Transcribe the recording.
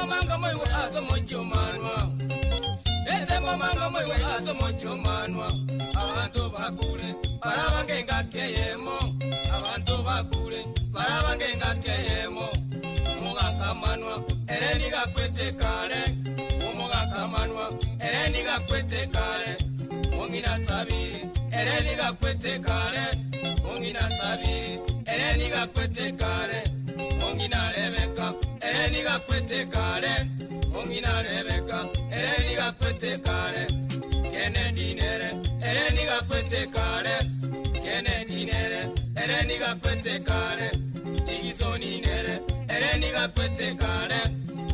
manga moyo aso mocho manwa. Ese manga moyo aso mocho manwa. Abantu bakule barabangenga keyemo. Abantu bakule barabangenga keyemo. Mugaka manwa ereni gakwete kare. Mugaka manwa ereni gakwete kare. Mungina sabiri ereni gakwete kare. Mungina sabiri ereni gakwete kare. Mungina Rebeka ereni gakwete kare. Mungina Rebeka ereni gakwete kare. Kennedy nere ereni gakwete kare. Kennedy nere ereni gakwete kare. Igisoni nere ereni gakwete kare.